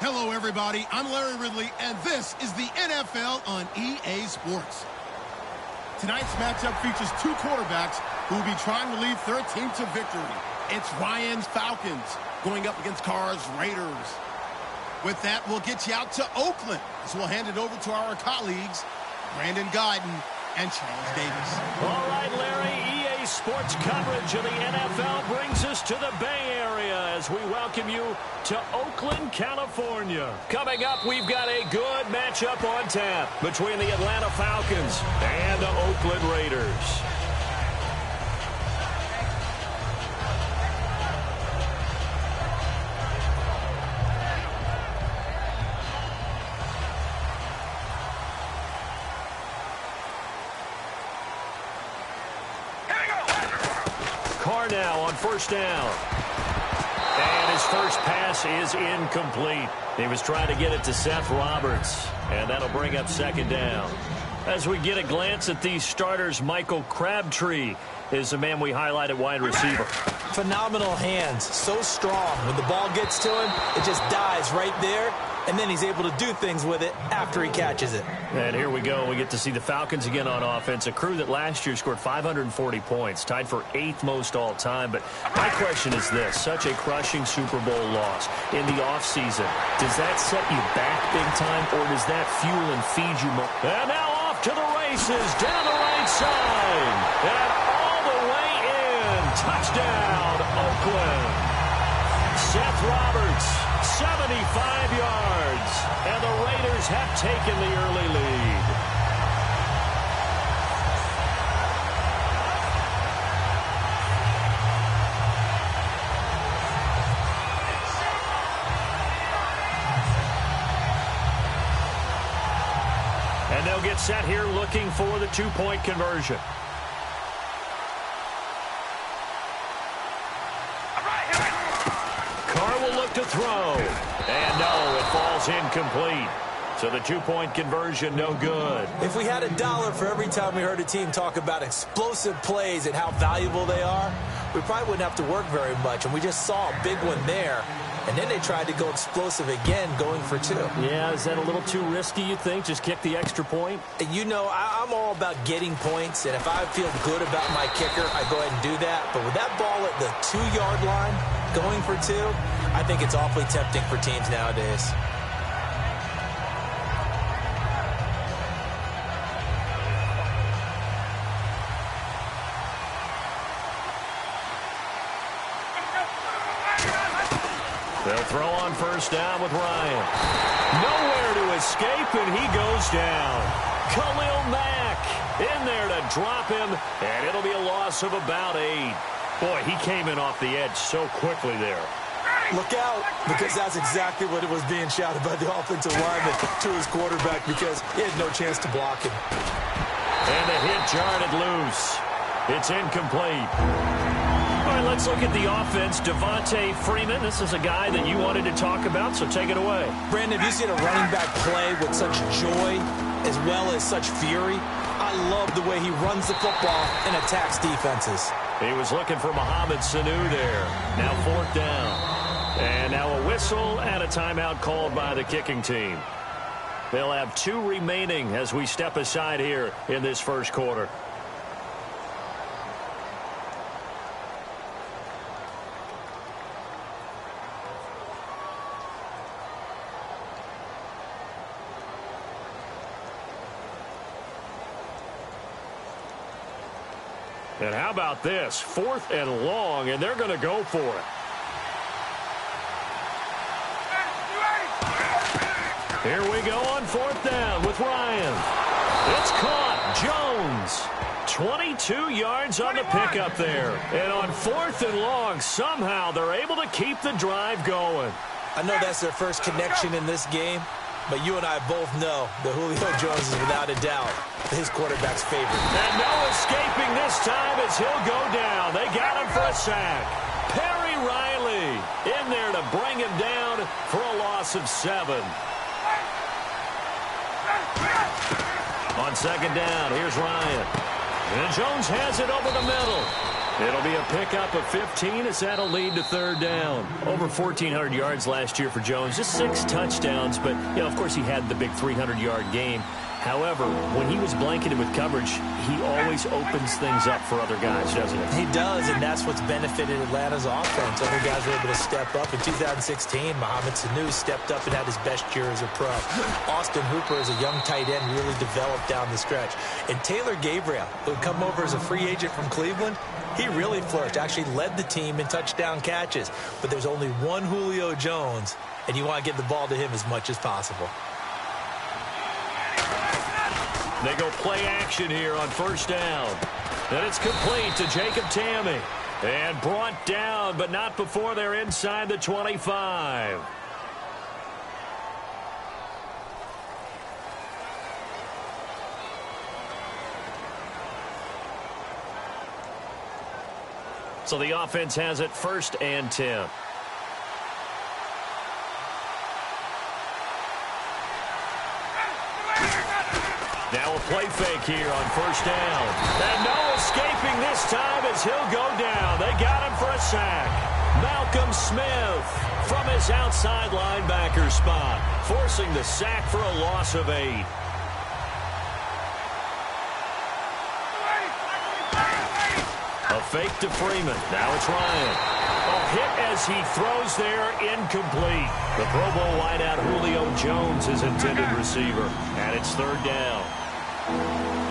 Hello, everybody. I'm Larry Ridley, and this is the NFL on EA Sports. Tonight's matchup features two quarterbacks who will be trying to lead their team to victory. It's Ryan's Falcons going up against Carr's Raiders. With that, we'll get you out to Oakland, as we'll hand it over to our colleagues, Brandon Guyton and Charles Davis. All right, Larry, EA Sports coverage of the NFL brings us to the Bay Area as we welcome you to Oakland, California. Coming up, we've got a good matchup on tap between the Atlanta Falcons and the Oakland Raiders. Carr now on first down. And his first pass is incomplete. He was trying to get it to Seth Roberts, and that'll bring up second down. As we get a glance at these starters, Michael Crabtree is the man we highlight at wide receiver. Phenomenal hands, so strong. When the ball gets to him, it just dives right there, and then he's able to do things with it after he catches it. And here we go. We get to see the Falcons again on offense, a crew that last year scored 540 points, tied for 8th most all time. But my question is this, such a crushing Super Bowl loss in the offseason, does that set you back big time, or does that fuel and feed you more? And now off to the races, down the right side, and all the way in. Touchdown, Oakland. Seth Roberts, 75 yards, and the Raiders have taken the early lead. And they'll get set here looking for the two-point conversion. To throw, and no, it falls incomplete. So the two-point conversion, no good. If we had $1 for every time we heard a team talk about explosive plays and how valuable they are, we probably wouldn't have to work very much. And we just saw a big one there. And then they tried to go explosive again, going for 2. Yeah, is that a little too risky, you think? Just kick the extra point? You know, I'm all about getting points, and if I feel good about my kicker, I go ahead and do that. But with that ball at the 2-yard line, going for 2, I think it's awfully tempting for teams nowadays. They'll throw on first down with Ryan. Nowhere to escape, and he goes down. Khalil Mack in there to drop him, and it'll be a loss of about 8. Boy, he came in off the edge so quickly there. Look out, because that's exactly what it was being shouted by the offensive lineman to his quarterback, because he had no chance to block him. And the hit jarred it loose. It's incomplete. All right, let's look at the offense. Devontae Freeman, this is a guy that you wanted to talk about, so take it away. Brandon, have you seen a running back play with such joy as well as such fury? I love the way he runs the football and attacks defenses. He was looking for Mohamed Sanu there. Now 4th down. And now a whistle and a timeout called by the kicking team. They'll have 2 remaining as we step aside here in this first quarter. And how about this? 4th and long, and they're going to go for it. Here we go on 4th down with Ryan. It's caught. Jones. 22 yards on the pickup there. And on 4th and long, somehow they're able to keep the drive going. I know that's their first connection in this game, but you and I both know that Julio Jones is without a doubt his quarterback's favorite. And no escaping this time as he'll go down. They got him for a sack. Perry Riley in there to bring him down for a loss of 7. On 2nd down, here's Ryan. And Jones has it over the middle. It'll be a pickup of 15 as that'll lead to third down. Over 1,400 yards last year for Jones. Just 6 touchdowns, but, of course he had the big 300-yard game. However, when he was blanketed with coverage, he always opens things up for other guys, doesn't he? He does, and that's what's benefited Atlanta's offense. Other guys were able to step up. In 2016, Mohamed Sanu stepped up and had his best year as a pro. Austin Hooper, as a young tight end, really developed down the stretch. And Taylor Gabriel, who had come over as a free agent from Cleveland, he really flourished, actually led the team in touchdown catches. But there's only one Julio Jones, and you want to get the ball to him as much as possible. They go play action here on first down. And it's complete to Jacob Tamme. And brought down, but not before they're inside the 25. So the offense has it 1st and 10. Now a play fake here on first down. And no escaping this time as he'll go down. They got him for a sack. Malcolm Smith from his outside linebacker spot, forcing the sack for a loss of 8. A fake to Freeman. Now it's Ryan. A hit as he throws there, incomplete. The Pro Bowl wideout Julio Jones, his intended receiver. And it's third down.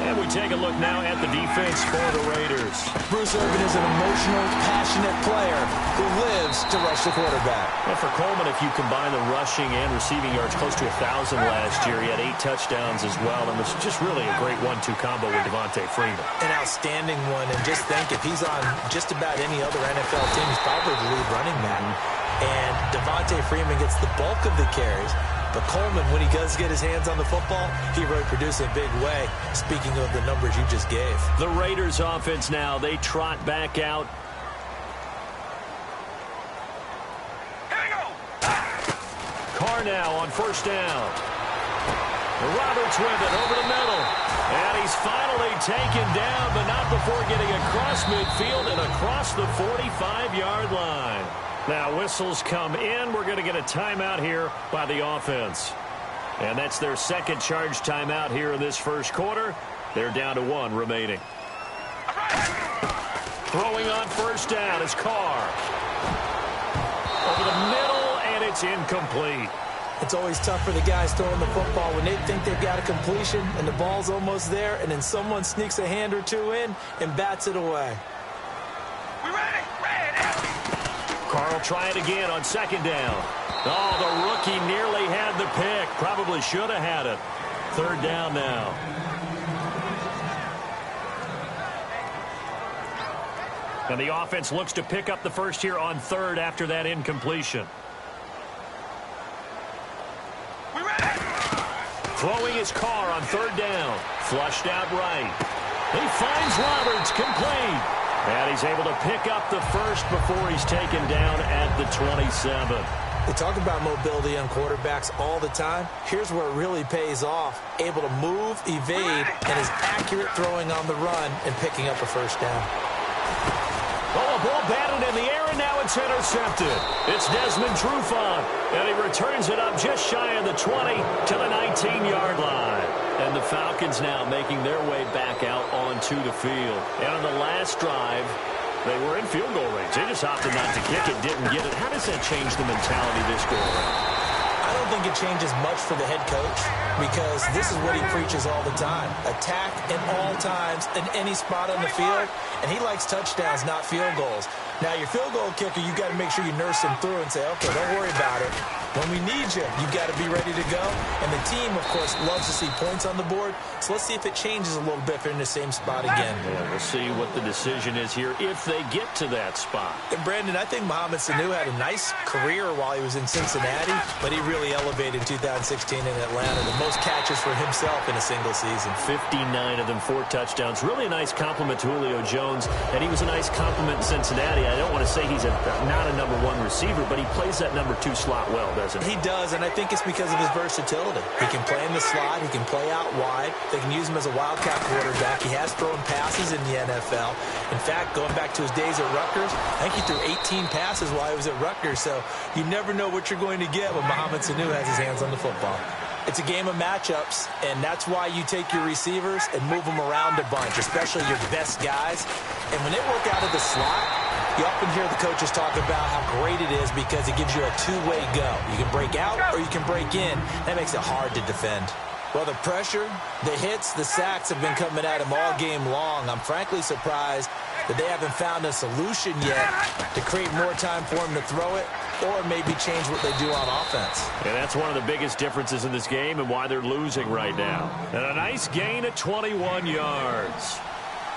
And we take a look now at the defense for the Raiders. Bruce Irvin is an emotional, passionate player who lives to rush the quarterback. And for Coleman, if you combine the rushing and receiving yards, close to 1,000 last year. He had 8 touchdowns as well, and was just really a great 1-2 combo with Devontae Freeman. An outstanding one, and just think, if he's on just about any other NFL team, he's probably the lead running back. And Devontae Freeman gets the bulk of the carries. But Coleman, when he does get his hands on the football, he really produces in a big way, speaking of the numbers you just gave. The Raiders offense now, they trot back out. Here we go. Carr now on first down. Roberts with it over the middle. And he's finally taken down, but not before getting across midfield and across the 45-yard line. Now whistles come in. We're going to get a timeout here by the offense. And that's their second charge timeout here in this first quarter. They're down to 1 remaining. Throwing on first down is Carr. Over the middle, and it's incomplete. It's always tough for the guys throwing the football when they think they've got a completion and the ball's almost there, and then someone sneaks a hand or two in and bats it away. We ready? Carr will try it again on second down. Oh, the rookie nearly had the pick. Probably should have had it. Third down now. And the offense looks to pick up the first here on third after that incompletion. We ready? Throwing his Carr on third down. Flushed out right. He finds Roberts, complete. And he's able to pick up the first before he's taken down at the 27. They talk about mobility on quarterbacks all the time. Here's where it really pays off. Able to move, evade, and is accurate throwing on the run and picking up a first down. Oh, a ball batted in the air, and now it's intercepted. It's Desmond Trufant, and he returns it up just shy of the 20 to the 19-yard line. And the Falcons now making their way back out onto the field. And on the last drive, they were in field goal range. They just opted not to kick it, didn't get it. How does that change the mentality this go around? I don't think it changes much for the head coach because this is what he preaches all the time. Attack at all times in any spot on the field, and he likes touchdowns, not field goals. Now, your field goal kicker, you got to make sure you nurse him through and say, okay, don't worry about it. When we need you, you've got to be ready to go. And the team, of course, loves to see points on the board. So let's see if it changes a little bit if they're in the same spot again. Yeah, we'll see what the decision is here if they get to that spot. And, Brandon, I think Mohamed Sanu had a nice career while he was in Cincinnati, but he really elevated in 2016 in Atlanta. The most catches for himself in a single season. 59 of them, 4 touchdowns. Really a nice compliment to Julio Jones, and he was a nice compliment in Cincinnati. I don't want to say he's not a number one receiver, but he plays that number 2 slot well, doesn't he? He does, and I think it's because of his versatility. He can play in the slot. He can play out wide. They can use him as a wildcat quarterback. He has thrown passes in the NFL. In fact, going back to his days at Rutgers, I think he threw 18 passes while he was at Rutgers, so you never know what you're going to get when Mohamed Sanu has his hands on the football. It's a game of matchups, and that's why you take your receivers and move them around a bunch, especially your best guys. And when they work out of the slot, you often hear the coaches talk about how great it is because it gives you a two-way go. You can break out or you can break in. That makes it hard to defend. Well, the pressure, the hits, the sacks have been coming at him all game long. I'm frankly surprised that they haven't found a solution yet to create more time for him to throw it or maybe change what they do on offense. And that's one of the biggest differences in this game and why they're losing right now. And a nice gain of 21 yards.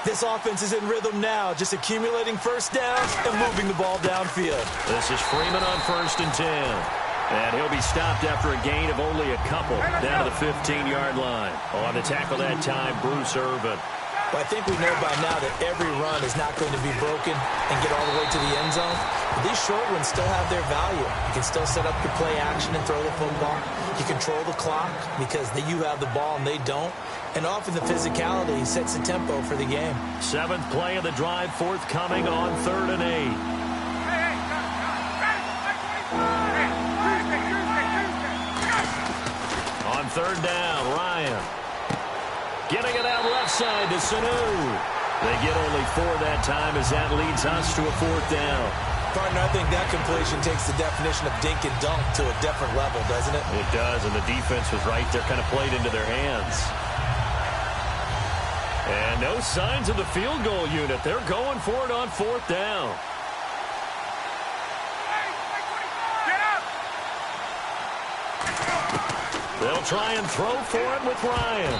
This offense is in rhythm now, just accumulating first downs and moving the ball downfield. This is Freeman on 1st and 10. And he'll be stopped after a gain of only a couple down to the 15-yard line. On the tackle that time, Bruce Irvin. But I think we know by now that every run is not going to be broken and get all the way to the end zone. But these short ones still have their value. You can still set up your play action and throw the football. You control the clock because you have the ball and they don't. And often the physicality sets the tempo for the game. 7th play of the drive forthcoming on 3rd and 8. On 3rd down, Ryan. Getting it out left side to Sanu. They get only 4 that time as that leads us to a 4th down. Partner, I think that completion takes the definition of dink and dunk to a different level, doesn't it? It does, and the defense was right there, kind of played into their hands. And no signs of the field goal unit. They're going for it on 4th down. They'll try and throw for it with Ryan.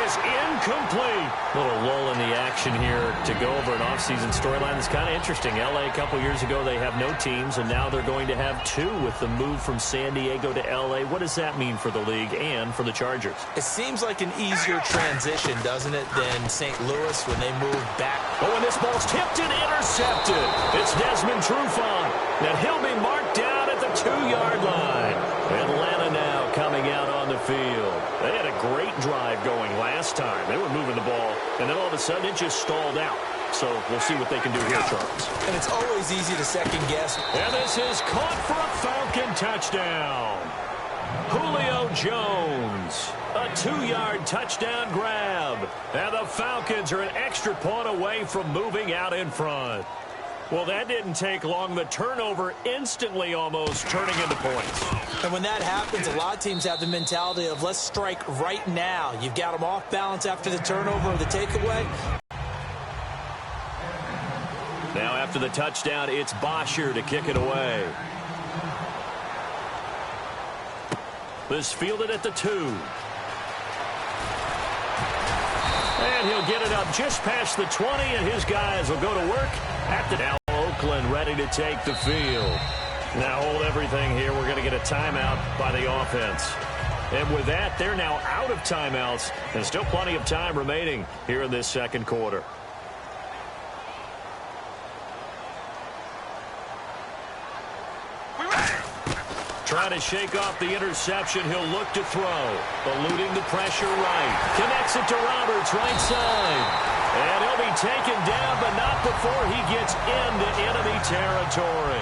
Incomplete. Little lull in the action here to go over an offseason storyline that's kind of interesting. L.A. a couple years ago, they have no teams, and now they're going to have 2 with the move from San Diego to L.A. What does that mean for the league and for the Chargers? It seems like an easier transition, doesn't it, than St. Louis when they moved back. Oh, and this ball's tipped and intercepted. It's Desmond Trufant, and he'll be marked down at the 2-yard line. Atlanta now coming out on the field. They had a great drive going last time. They were moving the ball, and then all of a sudden it just stalled out. So we'll see what they can do here, Charles. And it's always easy to second guess. And this is caught for a Falcon touchdown. Julio Jones, a 2-yard touchdown grab. And the Falcons are an extra point away from moving out in front. Well, that didn't take long. The turnover instantly almost turning into points. And when that happens, a lot of teams have the mentality of let's strike right now. You've got them off balance after the turnover or the takeaway. Now after the touchdown, it's Bosher to kick it away. This fielded at the 2. And he'll get it up just past the 20, and his guys will go to work at the now. Oakland ready to take the field. Now hold everything here. We're going to get a timeout by the offense. And with that, they're now out of timeouts, and still plenty of time remaining here in this second quarter. Trying to shake off the interception. He'll look to throw. Eluding the pressure right. Connects it to Roberts, right side. And he'll be taken down, but not before he gets into enemy territory.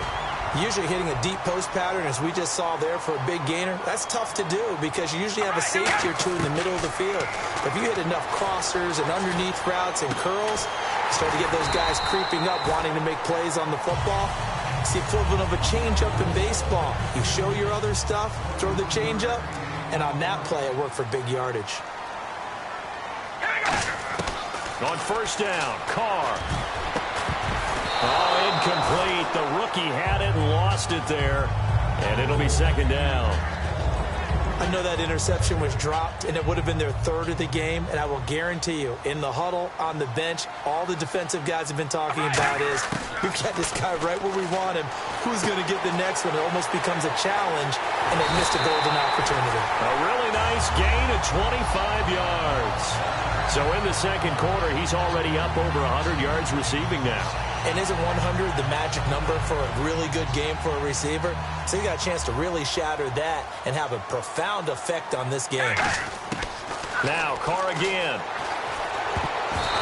Usually hitting a deep post pattern, as we just saw there for a big gainer, that's tough to do because you usually have a safety or 2 in the middle of the field. If you hit enough crossers and underneath routes and curls, you start to get those guys creeping up, wanting to make plays on the football. It's the equivalent of a changeup in baseball. You show your other stuff, throw the changeup, and on that play, it worked for big yardage. On 1st down, Carr. Oh, incomplete. The rookie had it and lost it there. And it'll be 2nd down. I know that interception was dropped, and it would have been their 3rd of the game. And I will guarantee you, in the huddle, on the bench, all the defensive guys have been talking about is, we've got this guy right where we want him. Who's going to get the next one? It almost becomes a challenge, and they missed a golden opportunity. A really nice gain of 25 yards. So in the second quarter, he's already up over 100 yards receiving now. And isn't 100 the magic number for a really good game for a receiver? So he got a chance to really shatter that and have a profound effect on this game. Now Carr again.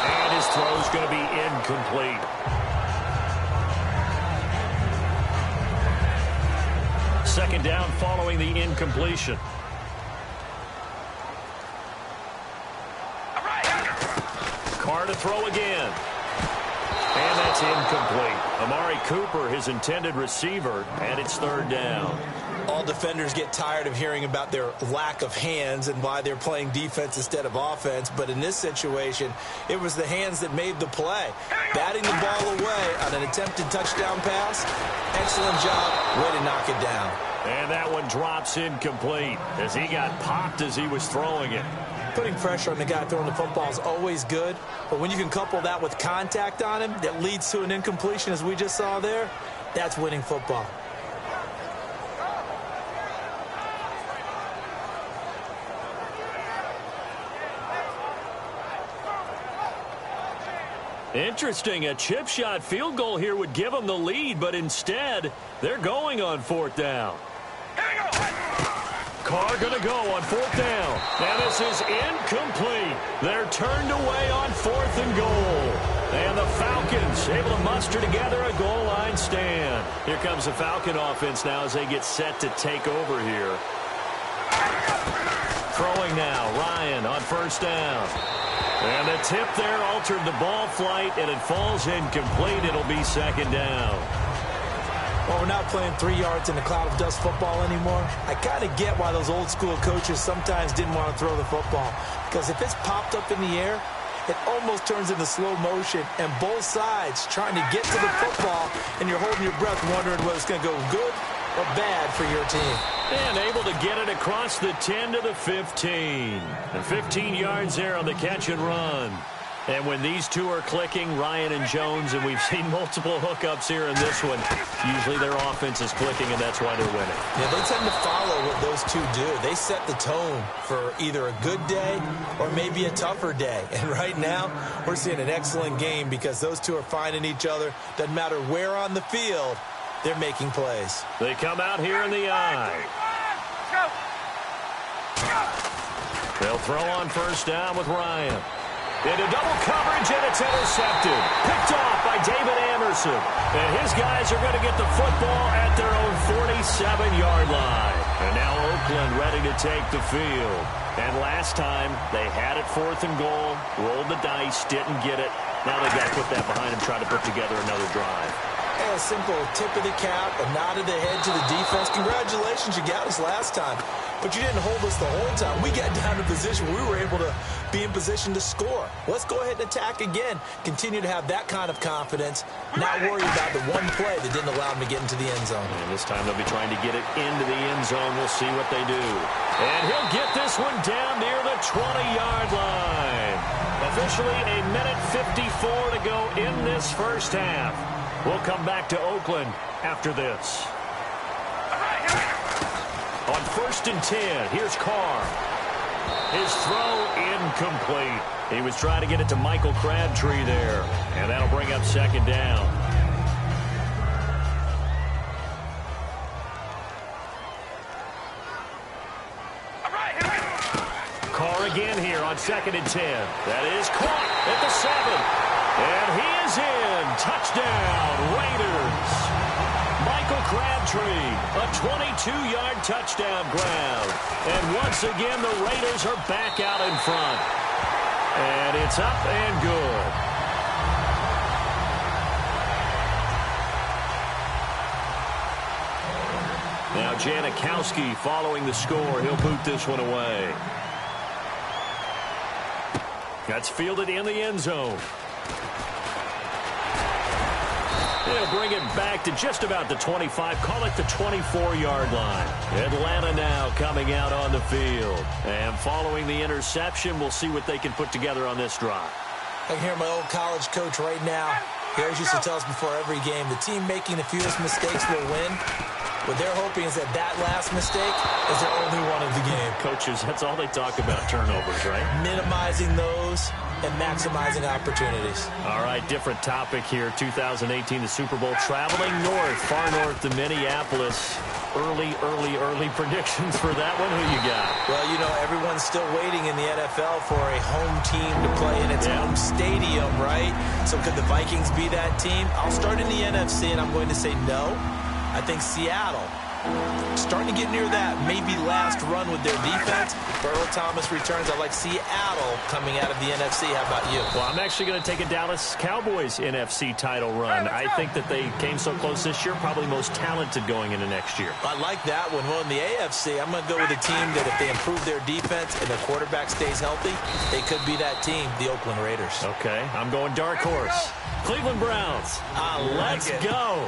And his throw's going to be incomplete. Second down following the incompletion. Carr to throw again. And that's incomplete. Amari Cooper, his intended receiver, and it's third down. All defenders get tired of hearing about their lack of hands and why they're playing defense instead of offense. But in this situation, it was the hands that made the play. Batting the ball away on an attempted touchdown pass. Excellent job. Way to knock it down. And that one drops incomplete as he got popped as he was throwing it. Putting pressure on the guy throwing the football is always good, but when you can couple that with contact on him that leads to an incompletion, as we just saw there, that's winning football. Interesting, a chip shot field goal here would give them the lead, but instead, they're going on fourth down. Carr going to go on fourth down. And this is incomplete. They're turned away on fourth and goal. And the Falcons able to muster together a goal line stand. Here comes the Falcon offense now as they get set to take over here. Throwing now, Ryan on first down. And the tip there altered the ball flight, and it falls incomplete. It'll be second down. Well, we're not playing 3 yards in a cloud of dust football anymore. I kind of get why those old school coaches sometimes didn't want to throw the football. Because if it's popped up in the air, it almost turns into slow motion. And both sides trying to get to the football, and you're holding your breath wondering whether it's going to go good or bad for your team. And able to get it across the 10 to the 15. And 15 yards there on the catch and run. And when these two are clicking, Ryan and Jones, and we've seen multiple hookups here in this one, usually their offense is clicking, and that's why they're winning. Yeah, they tend to follow what those two do. They set the tone for either a good day or maybe a tougher day. And right now, we're seeing an excellent game because those two are finding each other. Doesn't matter where on the field, they're making plays. They come out here in the eye. They'll throw on first down with Ryan. Into double coverage, and it's intercepted. Picked off by David Anderson. And his guys are going to get the football at their own 47-yard line. And now Oakland ready to take the field. And last time, they had it fourth and goal, rolled the dice, didn't get it. Now they've got to put that behind them, try to put together another drive. And a simple tip of the cap, a nod of the head to the defense. Congratulations, you got us last time. But you didn't hold us the whole time. We got down to position where we were able to be in position to score. Let's go ahead and attack again. Continue to have that kind of confidence. Not worry about the one play that didn't allow them to get into the end zone. And this time they'll be trying to get it into the end zone. We'll see what they do. And he'll get this one down near the 20-yard line. Officially a minute 54 to go in this first half. We'll come back to Oakland after this. On first and 10, here's Carr. His throw incomplete. He was trying to get it to Michael Crabtree there. And that'll bring up second down. Carr again here on second and 10. That is caught at the 7. And he is in. Touchdown, Raiders. Michael Crabtree, a 22-yard touchdown grab. And once again, the Raiders are back out in front. And it's up and good. Now Janikowski following the score. He'll boot this one away. That's fielded in the end zone. They'll bring it back to just about the 25. Call it the 24-yard line. Atlanta now coming out on the field. And following the interception, we'll see what they can put together on this drive. I can hear my old college coach right now. He always used to tell us before every game, the team making the fewest mistakes will win. What they're hoping is that that last mistake is their only one of the game. Coaches, that's all they talk about, turnovers, right? Minimizing those and maximizing opportunities. All right, different topic here. 2018, the Super Bowl, traveling north, far north to Minneapolis. Early predictions for that one. Who you got? Well, you know, everyone's still waiting in the NFL for a home team to play in its home stadium, right? So could the Vikings be that team? I'll start in the NFC, and I'm going to say no. I think Seattle, starting to get near that maybe last run with their defense. Earl Thomas returns. I like Seattle coming out of the NFC. How about you? Well, I'm actually going to take a Dallas Cowboys NFC title run. I think that they came so close this year, probably most talented going into next year. I like that one. Well, in the AFC, I'm going to go with a team that if they improve their defense and their quarterback stays healthy, they could be that team, the Oakland Raiders. Okay, I'm going dark horse. Cleveland Browns. Let's go.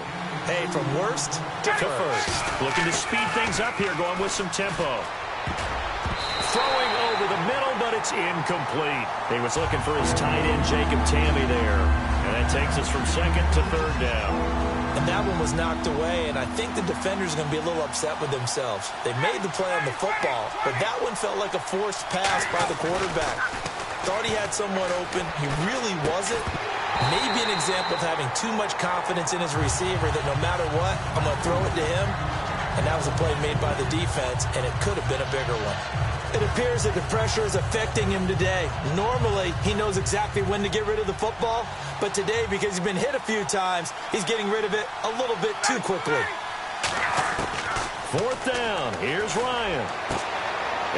Hey, from worst to first. Looking to speed things up here, going with some tempo. Throwing over the middle, but it's incomplete. He was looking for his tight end, Jacob Tamme there. And that takes us from second to third down. And that one was knocked away, and I think the defenders are going to be a little upset with themselves. They made the play on the football, but that one felt like a forced pass by the quarterback. Thought he had someone open. He really wasn't. Maybe an example of having too much confidence in his receiver that no matter what, I'm going to throw it to him. And that was a play made by the defense, and it could have been a bigger one. It appears that the pressure is affecting him today. Normally, he knows exactly when to get rid of the football, but today, because he's been hit a few times, he's getting rid of it a little bit too quickly. Fourth down. Here's Ryan.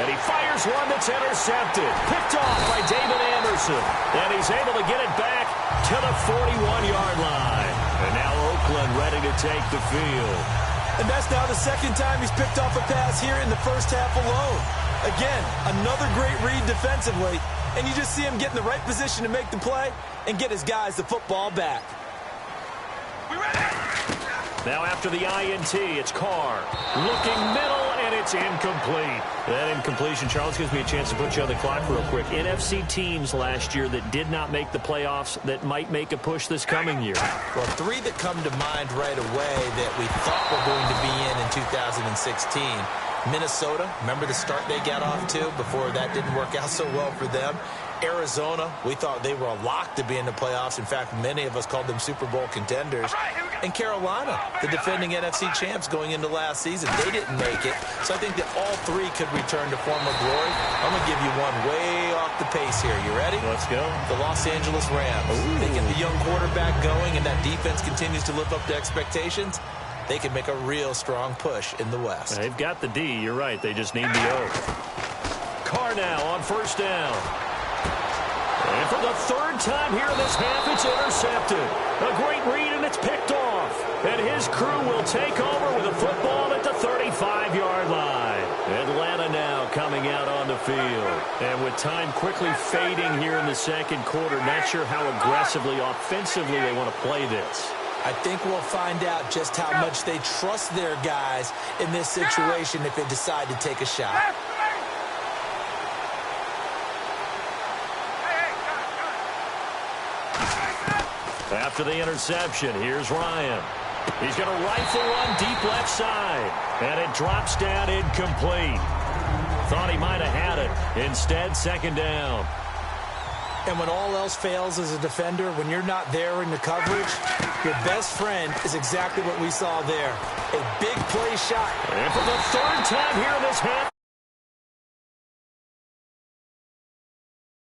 And he fires one that's intercepted. Picked off by David Anderson. And he's able to get it back to the 41-yard line. And now Oakland ready to take the field. And that's now the second time he's picked off a pass here in the first half alone. Again, another great read defensively. And you just see him get in the right position to make the play and get his guys the football back. Now after the INT, it's Carr. Looking middle, and it's incomplete. That incompletion, Charles, gives me a chance to put you on the clock real quick. NFC teams last year that did not make the playoffs that might make a push this coming year. Well, three that come to mind right away that we thought were going to be in 2016. Minnesota, remember the start they got off to before that didn't work out so well for them. Arizona, we thought they were a lock to be in the playoffs. In fact, many of us called them Super Bowl contenders. And Carolina, the defending NFC champs going into last season, they didn't make it. So I think that all three could return to former glory. I'm going to give you one way off the pace here. You ready? Let's go. The Los Angeles Rams. They get the young quarterback going, and that defense continues to live up to expectations. They can make a real strong push in the West. They've got the D. You're right. They just need the O. Carr now on first down. And for the third time here in this half, it's intercepted. A great read, and it's picked off. And his crew will take over with a football at the 35-yard line. Atlanta now coming out on the field. And with time quickly fading here in the second quarter, not sure how aggressively, offensively they want to play this. I think we'll find out just how much they trust their guys in this situation if they decide to take a shot. After the interception, here's Ryan. He's going to rifle one deep left side. And it drops down incomplete. Thought he might have had it. Instead, second down. And when all else fails as a defender, when you're not there in the coverage, your best friend is exactly what we saw there. A big play shot. And for the third time here in this half,